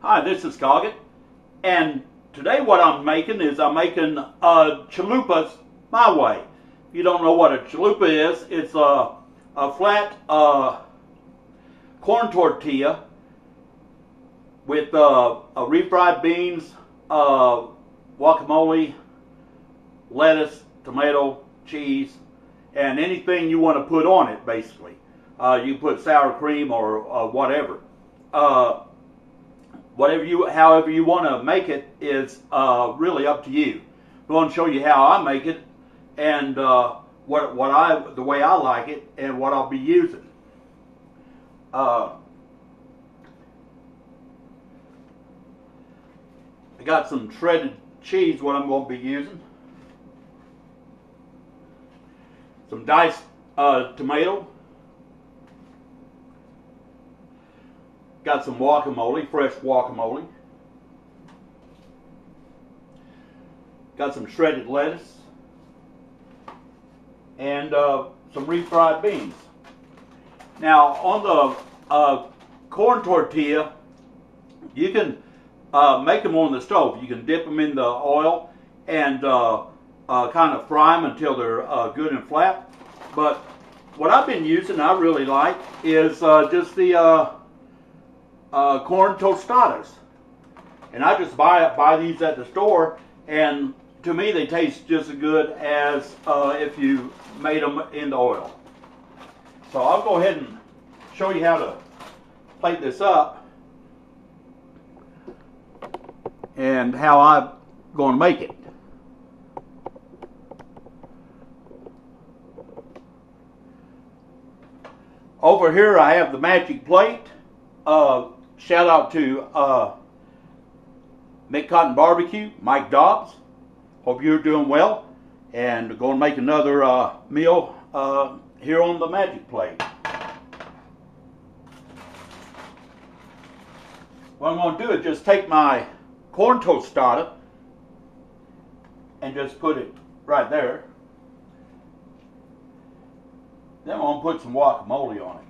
Hi, this is Coggett, and today what I'm making is chalupas my way. If you don't know what a chalupa is, it's a flat corn tortilla with refried beans, guacamole, lettuce, tomato, cheese, and anything you want to put on it, basically. You put sour cream or whatever. However you want to make it is really up to you. I'm going to show you how I make it and the way I like it and what I'll be using. I got some shredded cheese, what I'm going to be using. Some diced tomato. Got some guacamole, fresh guacamole. Got some shredded lettuce. And some refried beans. Now on the corn tortilla, you can make them on the stove. You can dip them in the oil and kind of fry them until they're good and flat. But what I've been using, I really like, is just the corn tostadas, and I just buy these at the store, and to me they taste just as good as if you made them in the oil. So I'll go ahead and show you how to plate this up and how I'm going to make it. Over here I have the magic plate. Shout out to McCotton Barbecue, Mike Dobbs. Hope you're doing well, and going to make another meal here on the magic plate. What I'm going to do is just take my corn tostada and just put it right there. Then I'm going to put some guacamole on it.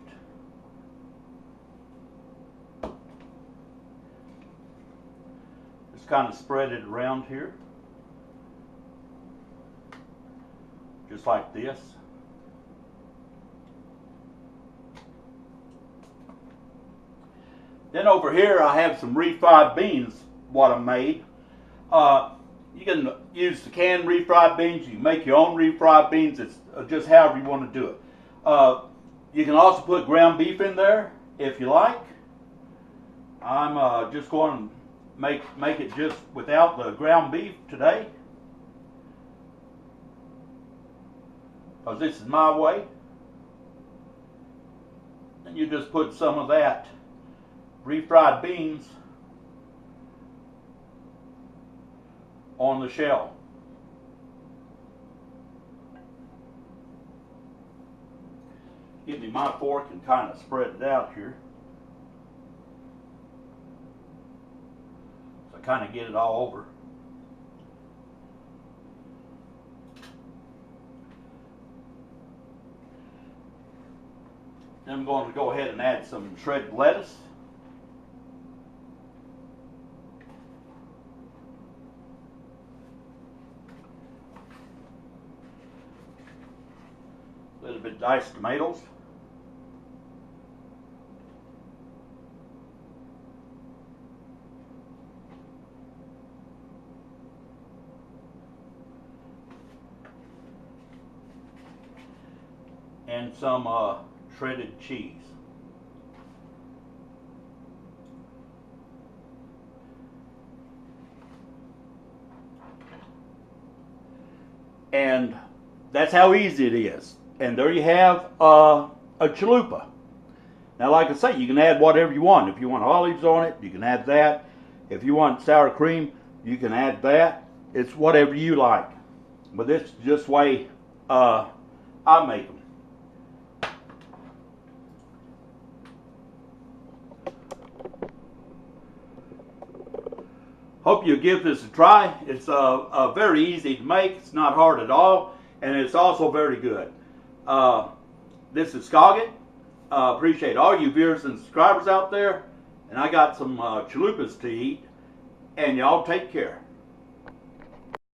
Kind of spread it around here, just like this. Then over here I have some refried beans, what I made. You can use the canned refried beans, you can make your own refried beans, it's just however you want to do it. You can also put ground beef in there if you like. I'm just going to make it just without the ground beef today, because this is my way. And you just put some of that refried beans on the shell. Give me my fork and kind of spread it out here. Kind of get it all over. Then I'm going to go ahead and add some shredded lettuce. A little bit of diced tomatoes. And some shredded cheese. And that's how easy it is. And there you have a chalupa. Now, like I say, you can add whatever you want. If you want olives on it, you can add that. If you want sour cream, you can add that. It's whatever you like. But this is just the way I make them. Hope you'll give this a try. It's very easy to make. It's not hard at all, and it's also very good. This is Coggett. Appreciate all you viewers and subscribers out there, and I got some chalupas to eat, and y'all take care.